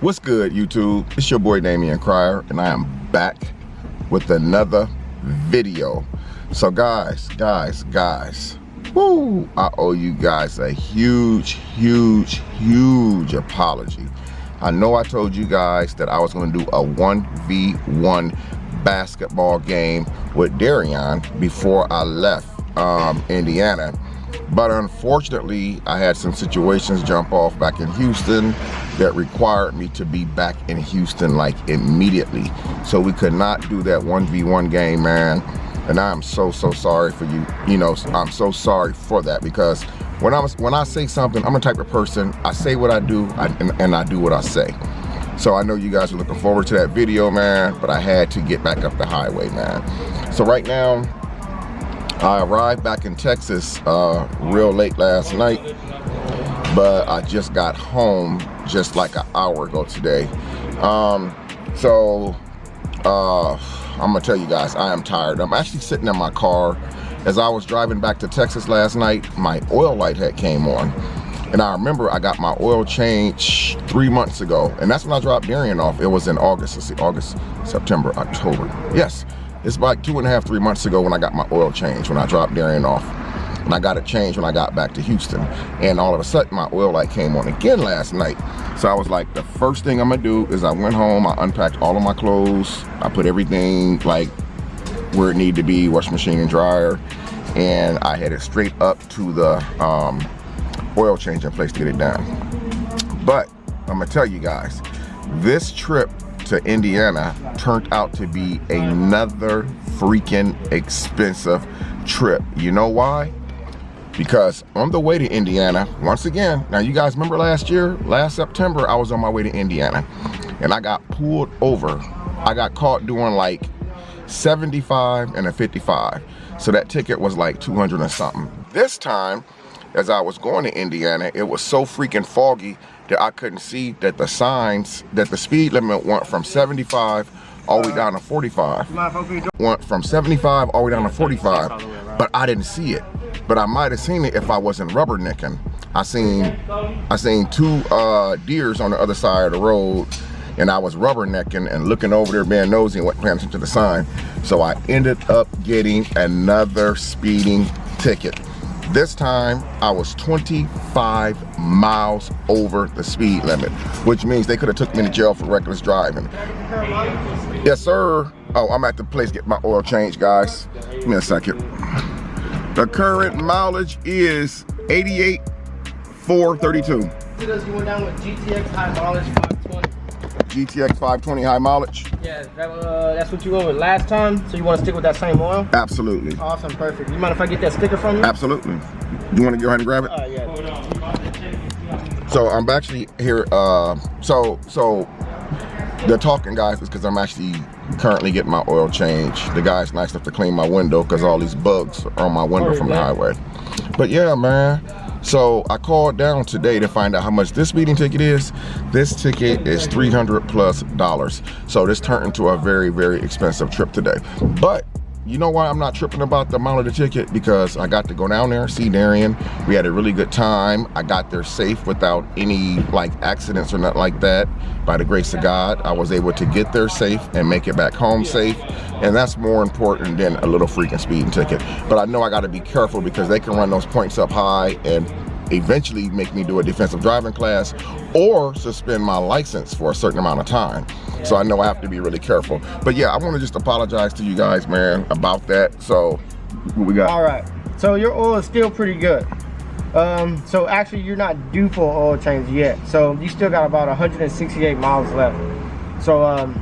What's good, YouTube? It's your boy Damion Crier, and I am back with another video. So guys, woo, I owe you guys a huge apology. I know I told you guys that I was going to do a 1v1 basketball game with Damion before I left Indiana. But unfortunately, I had some situations jump off back in Houston that required me to be back in Houston like immediately. So we could not do that 1v1 game, man. And I am so sorry for you. You know, I'm so sorry for that, because when I say something, I'm the type of person, I say what I do and I do what I say. So I know you guys are looking forward to that video, man, but I had to get back up the highway, man. So right now, I arrived back in Texas real late last night, but I just got home just like an hour ago today. I'm gonna tell you guys, I am tired. I'm actually sitting in my car. As I was driving back to Texas last night, my oil light had came on. And I remember I got my oil change 3 months ago. And that's when I dropped Damion off. It was in August. Let's see, August, September, October. Yes, it's like 2.5, 3 months ago when I got my oil change, when I dropped Damion off. And I got it changed when I got back to Houston. And all of a sudden, my oil light came on again last night. So I was like, the first thing I'm gonna do is I went home, I unpacked all of my clothes, I put everything like where it needed to be, washing machine and dryer, and I headed straight up to the oil changing place to get it done. But I'm gonna tell you guys, this trip to Indiana turned out to be another freaking expensive trip. You know why? Because on the way to Indiana, once again, now you guys remember last September, I was on my way to Indiana and I got pulled over. I got caught doing like 75 and a 55. So that ticket was like 200 and something. This time, as I was going to Indiana, it was so freaking foggy that I couldn't see that the signs, that the speed limit went from 75 all the way down to 45. Went from 75 all the way down to 45, but I didn't see it. But I might have seen it if I wasn't rubbernecking. I seen two deers on the other side of the road, and I was rubbernecking and looking over there being nosy and wasn't paying attention to the sign. So I ended up getting another speeding ticket. This time I was 25 miles over the speed limit, which means they could have took me to jail for reckless driving. Yes, sir. Oh, I'm at the place getting my oil changed, guys. Give me a second. The current mileage is 88,432. You went down with GTX high mileage 520. GTX 520 high mileage? Yeah, that's what you went with last time, so you want to stick with that same oil? Absolutely. Awesome, perfect. You mind if I get that sticker from you? Absolutely. You want to go ahead and grab it? Yeah. So I'm actually here, so the talking, guys, is because I'm actually currently getting my oil changed. The guy's nice enough to clean my window because all these bugs are on my window from the highway. But yeah, man. So I called down today to find out how much this speeding ticket is. This ticket is $300+. So this turned into a very expensive trip today. But you know why I'm not tripping about the amount of the ticket? Because I got to go down there, see Damion. We had a really good time. I got there safe without any like accidents or nothing like that. By the grace of God, I was able to get there safe and make it back home safe. And that's more important than a little freaking speeding ticket. But I know I got to be careful because they can run those points up high and eventually make me do a defensive driving class or suspend my license for a certain amount of time. So I know I have to be really careful. But yeah, I want to just apologize to you guys, man, about that. So what we got? All right, so your oil is still pretty good. So actually you're not due for an oil change yet. So you still got about 168 miles left. So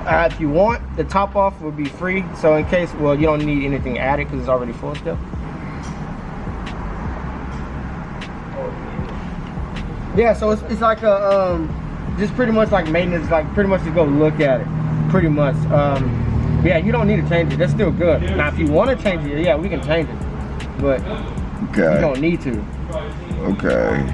if you want, the top off would be free. So in case, well, you don't need anything added because it's already full still. Yeah, so it's like a just pretty much like maintenance, like pretty much just go look at it, pretty much. Yeah, you don't need to change it. That's still good. Now, if you want to change it, yeah, we can change it, but you don't need to. Okay.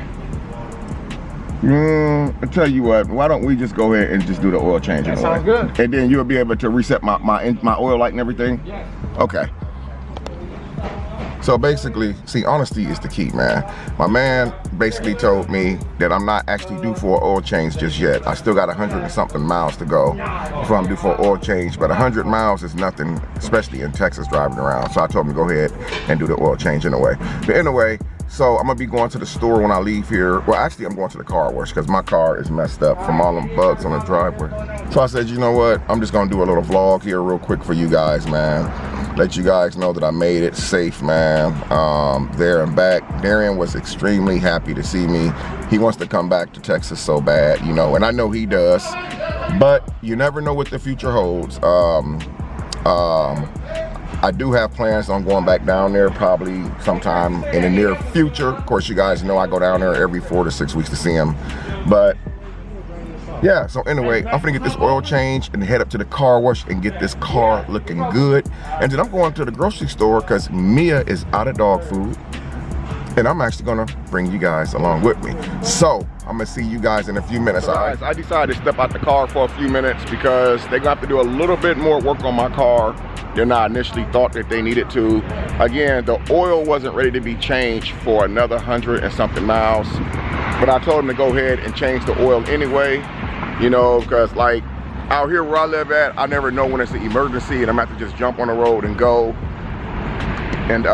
I tell you what, why don't we just go ahead and just do the oil change? That sounds good. And then you'll be able to reset my oil light and everything? Yeah. Okay. So basically, see, honesty is the key, man. My man basically told me that I'm not actually due for an oil change just yet. I still got 100 and something miles to go before I'm due for an oil change, but 100 miles is nothing, especially in Texas driving around. So I told him to go ahead and do the oil change anyway. But anyway, so I'm gonna be going to the store when I leave here. Well, actually, I'm going to the car wash because my car is messed up from all them bugs on the driveway. So I said, you know what? I'm just gonna do a little vlog here real quick for you guys, man. Let you guys know that I made it safe, man. There and back. Darian was extremely happy to see me. He wants to come back to Texas so bad, you know, and I know he does. But you never know what the future holds. I do have plans on going back down there probably sometime in the near future. Of course, you guys know I go down there every 4 to 6 weeks to see him. But yeah, so anyway, I'm gonna get this oil change and head up to the car wash and get this car looking good. And then I'm going to the grocery store because Mia is out of dog food. And I'm actually gonna bring you guys along with me. So I'm gonna see you guys in a few minutes. So guys, I decided to step out the car for a few minutes because they're gonna have to do a little bit more work on my car than I initially thought that they needed to. Again, the oil wasn't ready to be changed for another 100 and something miles. But I told them to go ahead and change the oil anyway, you know, because like out here where I live at, I never know when it's an emergency and I'm gonna have to just jump on the road and go. And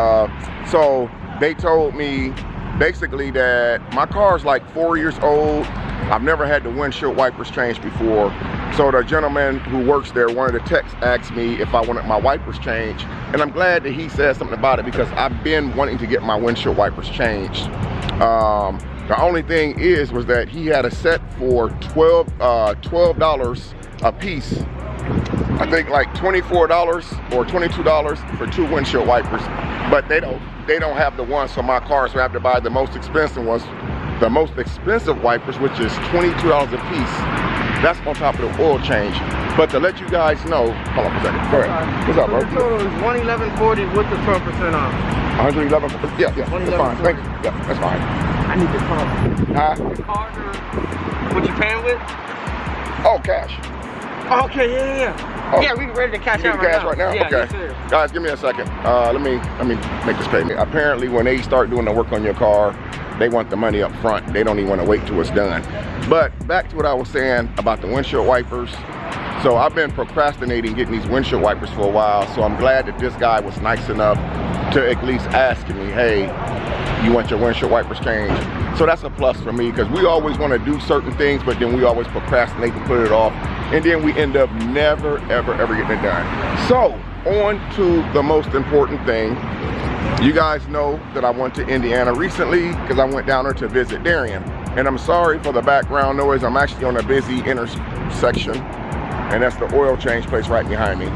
so they told me basically that my car's like 4 years old. I've never had the windshield wipers changed before. So the gentleman who works there, one of the techs, asked me if I wanted my wipers changed. And I'm glad that he said something about it because I've been wanting to get my windshield wipers changed. The only thing was that he had a set for $12 a piece. I think like $24 or $22 for 2 windshield wipers. But they don't have the ones for my car, so I have to buy the most expensive ones. The most expensive wipers, which is $22 a piece. That's on top of the oil change. But to let you guys know, hold on a second. Go ahead. What's up, bro? The total is $111.40 with the 12% off. 111. Yeah, that's fine. Thank you. Yeah, that's fine. I need the card. Huh? The card or what you paying with? Oh, cash. Okay, yeah. Oh. Yeah, we ready to cash out right now. Yeah, okay. Yes, guys, give me a second. Let me make this payment. Apparently, when they start doing the work on your car, they want the money up front. They don't even want to wait till it's done. But back to what I was saying about the windshield wipers. So I've been procrastinating getting these windshield wipers for a while. So I'm glad that this guy was nice enough to at least ask me, hey, you want your windshield wipers changed? So that's a plus for me because we always want to do certain things, but then we always procrastinate and put it off. And then we end up never, ever getting it done. So on to the most important thing. You guys know that I went to Indiana recently because I went down there to visit Darian. And I'm sorry for the background noise. I'm actually on a busy intersection. And that's the oil change place right behind me.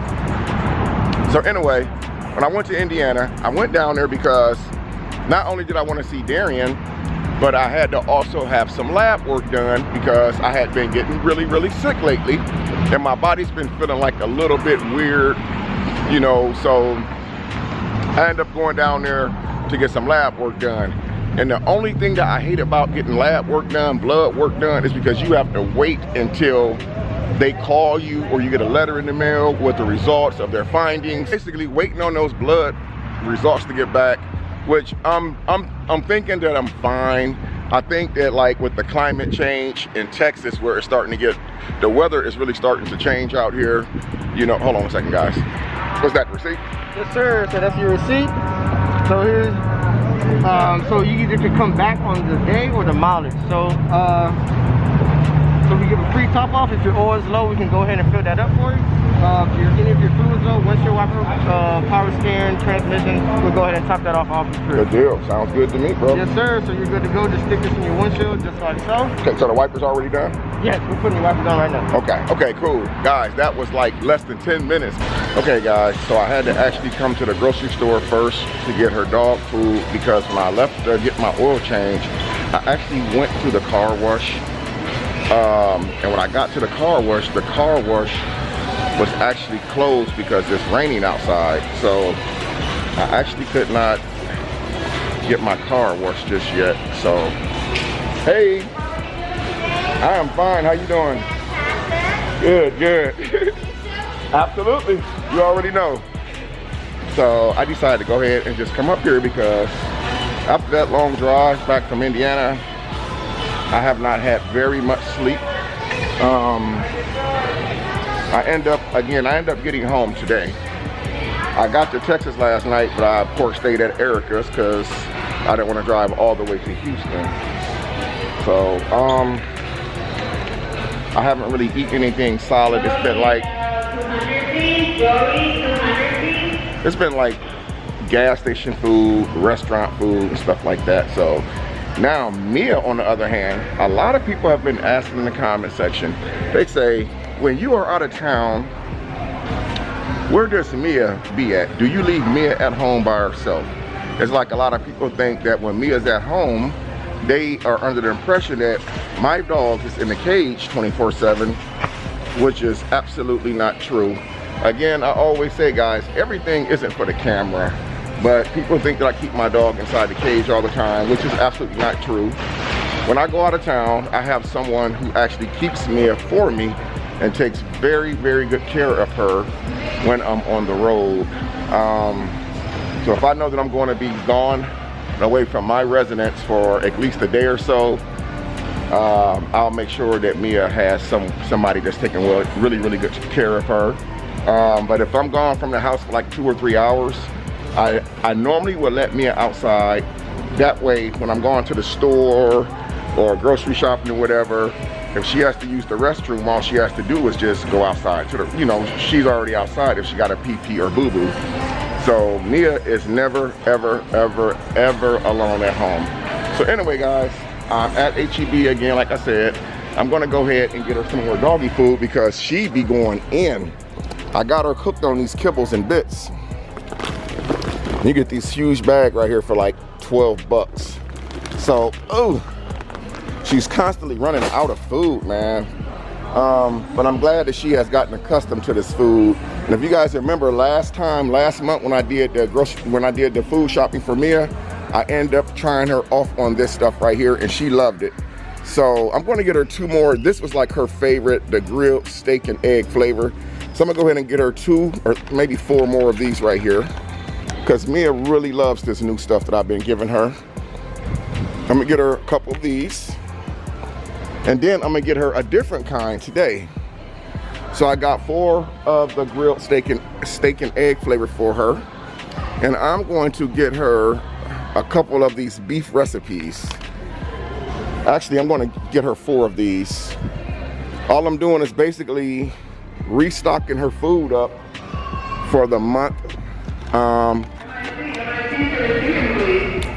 So anyway, when I went to Indiana, I went down there because not only did I want to see Darian, but I had to also have some lab work done because I had been getting really sick lately. And my body's been feeling like a little bit weird, you know, so I ended up going down there to get some lab work done. And the only thing that I hate about getting lab work done, blood work done, is because you have to wait until they call you or you get a letter in the mail with the results of their findings. Basically waiting on those blood results to get back, which I'm thinking that I'm fine. I think that like with the climate change in Texas where it's starting to get, the weather is really starting to change out here. You know, hold on a second guys. What's that, receipt? Yes sir, so that's your receipt. So here's, so you either can come back on the day or the mileage. So we give a free top off. If your oil is low, we can go ahead and fill that up for you. If any of your fluids low, windshield wiper, power steering, transmission, we'll go ahead and top that off for free. Good deal. Sounds good to me, bro. Yes sir, so you're good to go. Just stick this in your windshield just like so. Okay, so the wiper's already done? Yes, we're putting the wipers on right now. Okay, cool. Guys, that was like less than 10 minutes. Okay guys, so I had to actually come to the grocery store first to get her dog food because when I left to get my oil change, I actually went to the car wash. And when I got to the car wash was actually closed because it's raining outside. So I actually could not get my car washed just yet. So, hey, I am fine. How you doing? Good. Absolutely. You already know. So I decided to go ahead and just come up here because after that long drive back from Indiana, I have not had very much sleep. I end up getting home today. I got to Texas last night, but I of course stayed at Erica's because I didn't want to drive all the way to Houston. So I haven't really eaten anything solid. It's been like gas station food, restaurant food, and stuff like that. So now Mia, on the other hand, a lot of people have been asking in the comment section, they say, when you are out of town, where does Mia be at? Do you leave Mia at home by herself? It's like a lot of people think that when Mia's at home, they are under the impression that my dog is in the cage 24/7, which is absolutely not true. Again, I always say, guys, everything isn't for the camera, but people think that I keep my dog inside the cage all the time, which is absolutely not true. When I go out of town, I have someone who actually keeps Mia for me and takes very, very good care of her when I'm on the road. So if I know that I'm going to be gone away from my residence for at least a day or so, I'll make sure that Mia has somebody that's taking really, really good care of her. But if I'm gone from the house for like 2 or 3 hours, I normally will let Mia outside. That way, when I'm going to the store or grocery shopping or whatever, if she has to use the restroom, all she has to do is just go outside to the, you know, she's already outside if she got a pee-pee or boo-boo. So Mia is never, ever, ever, ever alone at home. So anyway, guys, I'm at HEB again, like I said. I'm gonna go ahead and get her some more doggy food because she be going in. I got her cooked on these kibbles and bits. You get these huge bag right here for like 12 bucks. So, oh, she's constantly running out of food, man. But I'm glad that she has gotten accustomed to this food. And if you guys remember last month when I did the food shopping for Mia, I ended up trying her off on this stuff right here and she loved it. So I'm gonna get her 2 more. This was like her favorite, the grilled steak and egg flavor. So I'm gonna go ahead and get her 2 or maybe 4 more of these right here, because Mia really loves this new stuff that I've been giving her. I'm gonna get her a couple of these, and then I'm gonna get her a different kind today. So I got 4 of the grilled steak and egg flavor for her, and I'm going to get her a couple of these beef recipes. Actually, I'm going to get her 4 of these. All I'm doing is basically restocking her food up for the month.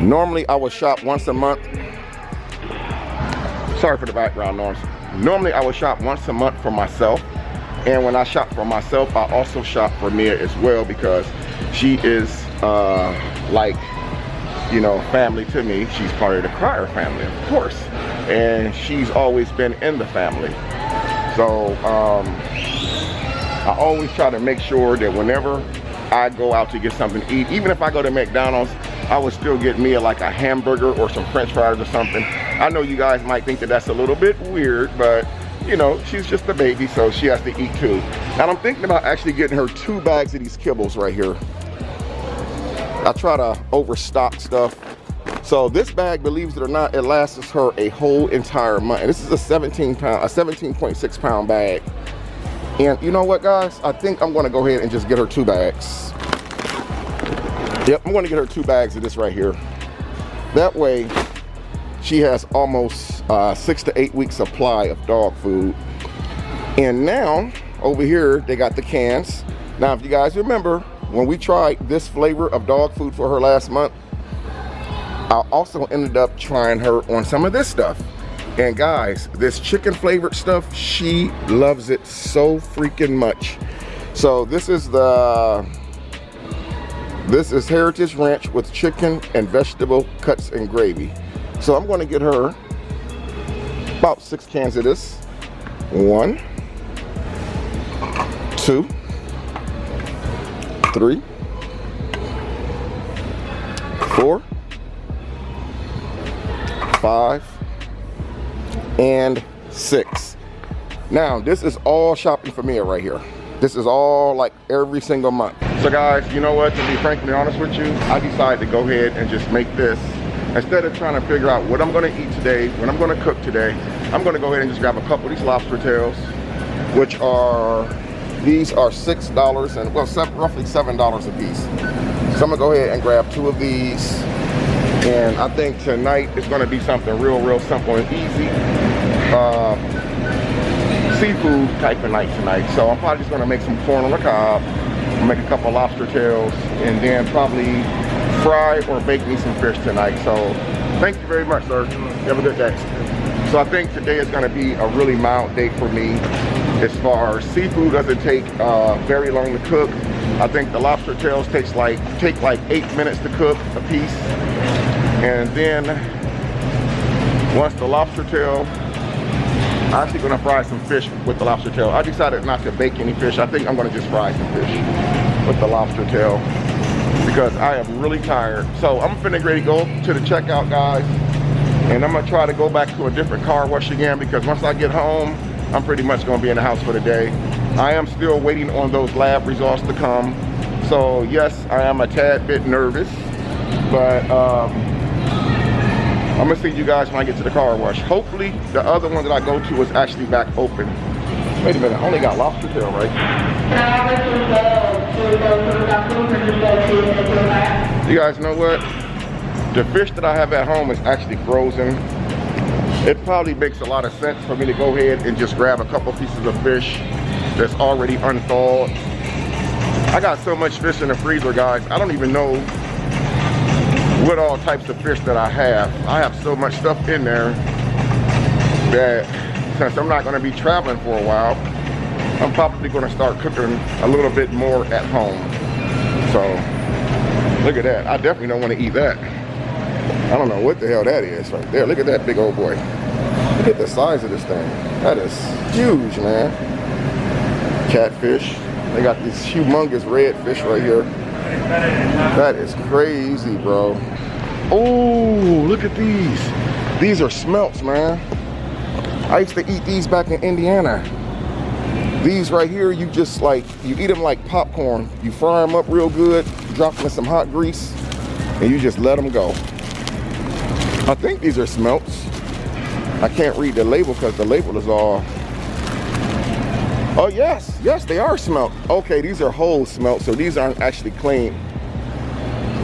Normally I would shop once a month. Sorry for the background noise. Normally I would shop once a month for myself, and when I shop for myself, I also shop for Mia as well, because she is like, you know, family to me. She's part of the Crier family, of course, and she's always been in the family. So I always try to make sure that whenever I go out to get something to eat, even if I go to McDonald's, I would still get Mia like a hamburger or some french fries or something. I know you guys might think that that's a little bit weird, but you know, she's just a baby, so she has to eat too. And I'm thinking about actually getting her 2 bags of these kibbles right here. I try to overstock stuff. So this bag, believe it or not, it lasts her a whole entire month. And this is a 17.6 pound bag. And you know what, guys? I think I'm gonna go ahead and just get her 2 bags. Yep, I'm gonna get her 2 bags of this right here. That way, she has almost 6 to 8 weeks supply of dog food. And now, over here, they got the cans. Now, if you guys remember, when we tried this flavor of dog food for her last month, I also ended up trying her on some of this stuff. And guys, this chicken flavored stuff, she loves it so freaking much. So this is Heritage Ranch with chicken and vegetable cuts and gravy. So I'm gonna get her about 6 cans of this. 1, 2, 3, 4, 5, and 6. Now, this is all shopping for Mia right here. This is all like every single month. So guys, you know what, to be frankly honest with you, I decided to go ahead and just make this. Instead of trying to figure out what I'm gonna eat today, what I'm gonna cook today, I'm gonna go ahead and just grab a couple of these lobster tails, which are, these are $6 and, well, roughly $7 a piece. So I'm gonna go ahead and grab 2 of these. And I think tonight is gonna be something real simple and easy. Seafood type of night tonight. So I'm probably just gonna make some corn on the cob, make a couple lobster tails, and then probably fry or bake me some fish tonight. So thank you very much, sir. You have a good day. So I think today is gonna be a really mild day for me. As far as seafood doesn't take very long to cook. I think the lobster tails take like 8 minutes to cook a piece. And then once the lobster tail, I'm actually gonna fry some fish with the lobster tail. I decided not to bake any fish. I think I'm gonna just fry some fish with the lobster tail because I am really tired. So I'm finna ready to go to the checkout, guys. And I'm gonna try to go back to a different car wash again because once I get home, I'm pretty much gonna be in the house for the day. I am still waiting on those lab results to come. So yes, I am a tad bit nervous, but I'm gonna see you guys when I get to the car wash. Hopefully the other one that I go to is actually back open. Wait a minute, I only got lobster tail, right? You guys know what? The fish that I have at home is actually frozen. It probably makes a lot of sense for me to go ahead and just grab a couple pieces of fish that's already unthawed. I got so much fish in the freezer, guys. I don't even know what all types of fish that I have. I have so much stuff in there that since I'm not gonna be traveling for a while, I'm probably gonna start cooking a little bit more at home. So, look at that. I definitely don't wanna eat that. I don't know what the hell that is right there. Look at that big old boy. Look at the size of this thing. That is huge, man. Catfish. They got these humongous red fish right here. That is crazy, bro. Oh, look at these. These are smelts, man. I used to eat these back in Indiana. These right here, you just like, you eat them like popcorn. You fry them up real good, drop them in some hot grease, and you just let them go. I think these are smelts. I can't read the label because the label is all, oh yes, they are smelt. Okay, these are whole smelt, so these aren't actually clean.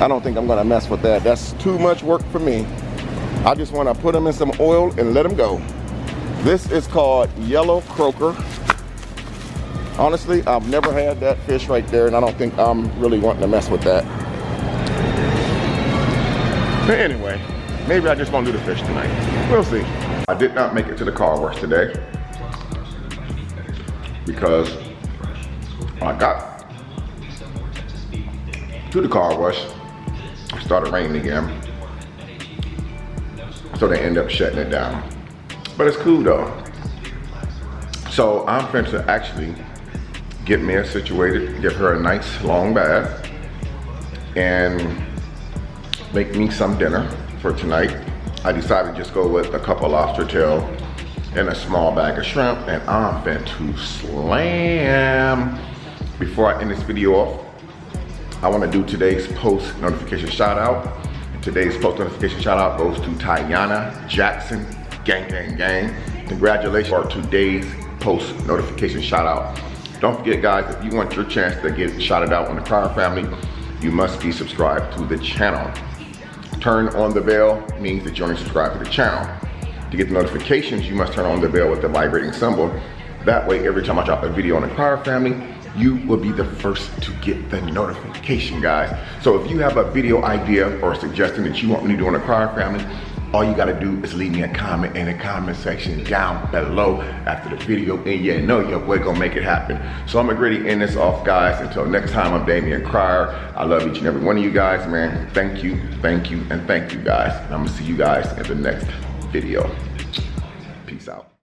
I don't think I'm gonna mess with that. That's too much work for me. I just wanna put them in some oil and let them go. This is called yellow croaker. Honestly, I've never had that fish right there, and I don't think I'm really wanting to mess with that. But anyway, maybe I just won't do the fish tonight. We'll see. I did not make it to the car wash today because when I got to the car wash, it started raining again. So they end up shutting it down. But it's cool though. So I'm finna to actually get Mia situated, give her a nice long bath, and make me some dinner for tonight. I decided to just go with a couple lobster tail and a small bag of shrimp, and I'm finna to slam. Before I end this video off, I wanna do today's post notification shout out. Today's post notification shout out goes to Tiana Jackson, gang, gang, gang. Congratulations for today's post notification shout out. Don't forget guys, if you want your chance to get shouted out on the Crier family, you must be subscribed to the channel. Turn on the bell means that you're only subscribed to the channel. To get the notifications, you must turn on the bell with the vibrating symbol. That way, every time I drop a video on the Crier family, you will be the first to get the notification, guys. So if you have a video idea or a suggestion that you want me to do on the Crier family, all you gotta do is leave me a comment in the comment section down below after the video, and you know your boy gonna make it happen. So I'm gonna really end this off, guys. Until next time, I'm Damion Crier. I love each and every one of you guys, man. Thank you, and thank you, guys. And I'm gonna see you guys in the next video. Peace out.